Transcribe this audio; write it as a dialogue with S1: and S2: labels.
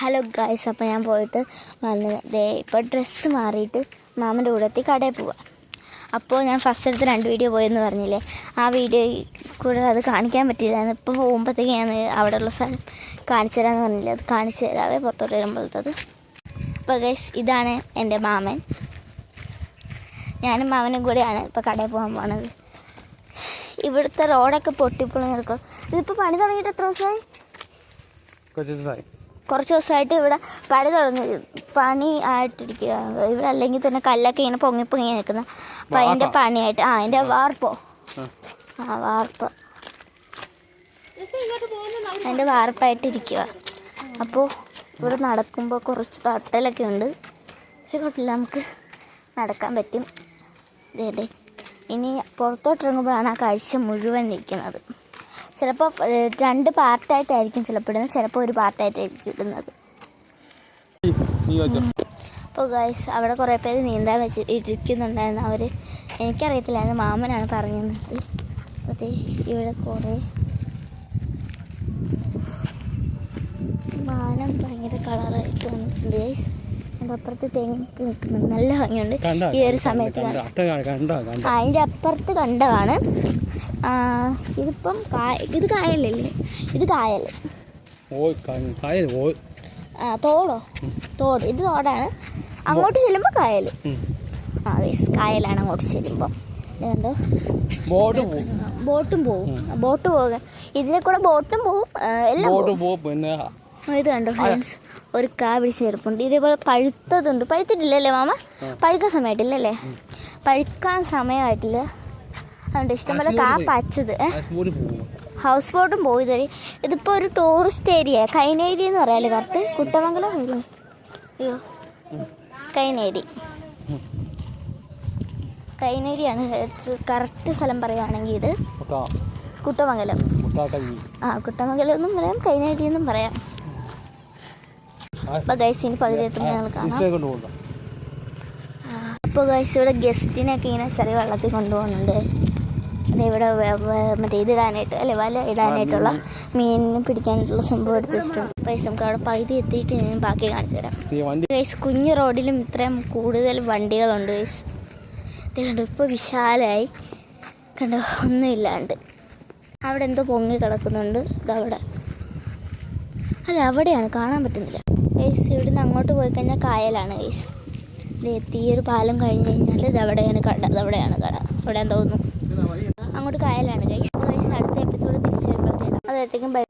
S1: Hello guys, അപ്പോൾ ഞാൻ പോയിട്ട് വന്ന് ഇപ്പോൾ ഡ്രസ്സ് മാറിയിട്ട് മാമൻ്റെ കൂടെ എത്തി കടയിൽ പോവാം. അപ്പോൾ ഞാൻ ഫസ്റ്റ് എടുത്ത് 2 വീഡിയോ പോയെന്ന് പറഞ്ഞില്ലേ, ആ വീഡിയോ കൂടെ അത് കാണിക്കാൻ പറ്റിയതാണ്. ഇപ്പോൾ പോകുമ്പോഴത്തേക്ക് ഞാൻ അവിടെയുള്ള സ്ഥലം കാണിച്ചു തരാമെന്ന് പറഞ്ഞില്ലേ, അത് കാണിച്ചു തരാവേ പുറത്തോട്ട് വരുമ്പോഴത്തത്. അപ്പോൾ ഗൈസ്, ഇതാണ് എൻ്റെ മാമൻ. ഞാനും മാമനും കൂടെയാണ് ഇപ്പോൾ കടയിൽ പോകാൻ പോണത്. ഇവിടുത്തെ റോഡൊക്കെ പൊട്ടിപ്പൊളി നിൽക്കും. ഇതിപ്പോൾ പണി തുടങ്ങിയിട്ട് എത്ര ദിവസമായി? കുറച്ച് ദിവസമായിട്ട് ഇവിടെ പണി ആയിട്ടിരിക്കുക. ഇവിടെ അല്ലെങ്കിൽ തന്നെ കല്ലൊക്കെ ഇങ്ങനെ പൊങ്ങി നിൽക്കുന്ന. അപ്പം അതിൻ്റെ പണിയായിട്ട് അതിൻ്റെ വാർപ്പോ വാർപ്പ് അതിൻ്റെ വാർപ്പായിട്ടിരിക്കുക. അപ്പോൾ ഇവിടെ നടക്കുമ്പോൾ കുറച്ച് തട്ടലൊക്കെ ഉണ്ട്. പക്ഷെ കുഴപ്പമില്ല, നമുക്ക് നടക്കാൻ പറ്റും. ഇതേ ഇനി പുറത്തോട്ടിറങ്ങുമ്പോഴാണ് ആ കാഴ്ച മുഴുവൻ നിൽക്കുന്നത്. ചിലപ്പോൾ 2 പാർട്ടായിട്ടായിരിക്കും ചിലപ്പോൾ ഇടുന്നത്, ചിലപ്പോൾ ഒരു പാർട്ടായിട്ടായിരിക്കും ഇടുന്നത്. അപ്പോൾ ഗൈസ്, അവിടെ കുറേ പേര് നീന്താൻ ഇരിക്കുന്നുണ്ടായിരുന്നു. അവർ എനിക്കറിയത്തില്ലായിരുന്നു, മാമനാണ് പറഞ്ഞു തന്നത്. അപ്പോൾ ഇവിടെ കുറേ മാനം ഭയങ്കര കളറായിട്ട് വന്നിട്ടുണ്ട് ഗൈസ്. എൻ്റെ അപ്പുറത്ത് തെങ്ങി നിൽക്കുന്നുണ്ട്, നല്ല ഭംഗിയുണ്ട് ഈ ഒരു സമയത്ത്. അതിൻ്റെ അപ്പുറത്ത് കണ്ടതാണ്. ഇതിപ്പം ഇത് കായലല്ലേ? ഇത് കായൽ. തോട്. ഇത് തോടാണ്. അങ്ങോട്ട് ചെല്ലുമ്പോൾ കായൽ. കായലാണ് അങ്ങോട്ട് ചെല്ലുമ്പോൾ. കണ്ടോ, ബോട്ടും പോവും. ബോട്ട് പോകാൻ ഇതിലെ കൂടെ ബോട്ടും പോവും, എല്ലാം പോവും. ഇത് കണ്ടോ ഫ്രണ്ട്സ്, ഒരു കാ പിടിച്ച് ചെറുപ്പുണ്ട്. ഇതേപോലെ പഴുത്തതുണ്ട്. പഴുത്തിട്ടില്ലല്ലേ മാമ? പഴുക്കാൻ സമയമായിട്ടില്ലല്ലേ? പഴുക്കാൻ സമയമായിട്ടില്ല. അതുകൊണ്ട് ഇഷ്ടംപോലെ കാ പച്ചത്. ഹൗസ് ബോട്ടും പോയി ഇതുവരെ. ഇതിപ്പോൾ ഒരു ടൂറിസ്റ്റ് ഏരിയ, കൈനേരി എന്ന് പറയാമല്ലോ കറക്റ്റ്. കുട്ടമംഗലം അയ്യോ കൈനേരിയാണ് കറക്റ്റ് സ്ഥലം പറയുകയാണെങ്കിൽ. ഇത് കുട്ടമംഗലം. കുട്ടമംഗലം എന്നും പറയാം, കൈനേരി എന്നും പറയാം. അപ്പോൾ ഗൈസ്, ഇനി പകുതി എത്തുമ്പോൾ ഞങ്ങൾ കാണാം. അപ്പോൾ ഗൈസ്, ഇവിടെ ഗസ്റ്റിനൊക്കെ ഇങ്ങനെ ചെറിയ വെള്ളത്തിൽ കൊണ്ടുപോകുന്നുണ്ട്. ഇവിടെ മറ്റേ ഇതിടാനായിട്ട് വല ഇടാനായിട്ടുള്ള മീനിനെ പിടിക്കാനായിട്ടുള്ള സംഭവം എടുത്ത് വെച്ചിട്ടുണ്ട്. ഗൈസ്, നമുക്ക് അവിടെ പകുതി എത്തിയിട്ട് ഞാൻ ബാക്കി കാണിച്ചു തരാം. ഗൈസ്, കുഞ്ഞു റോഡിലും ഇത്രയും കൂടുതൽ വണ്ടികളുണ്ട് ഗൈസ്. ഇത് കണ്ടു, ഇപ്പോൾ വിശാലമായി കണ്ടോ, ഒന്നുമില്ലാണ്ട്. അവിടെ എന്തോ പൊങ്ങി കിടക്കുന്നുണ്ട്. ഇതവിടെ അവിടെയാണ്, കാണാൻ പറ്റുന്നില്ല ഗൈസ്. ഇവിടുന്ന് അങ്ങോട്ട് പോയി കഴിഞ്ഞാൽ കായലാണ് ഗൈസ്. ഇത് എത്തിയൊരു പാലം കഴിഞ്ഞ് കഴിഞ്ഞാൽ ഇതവിടെയാണ് കട. അവിടെ തോന്നുന്നു അങ്ങോട്ട് കായലാണ് ഗൈസ്. അടുത്ത എപ്പിസോഡ് തിരിച്ചു വരുമ്പോഴത്തേക്കും. അതെത്തേക്കും ബൈ.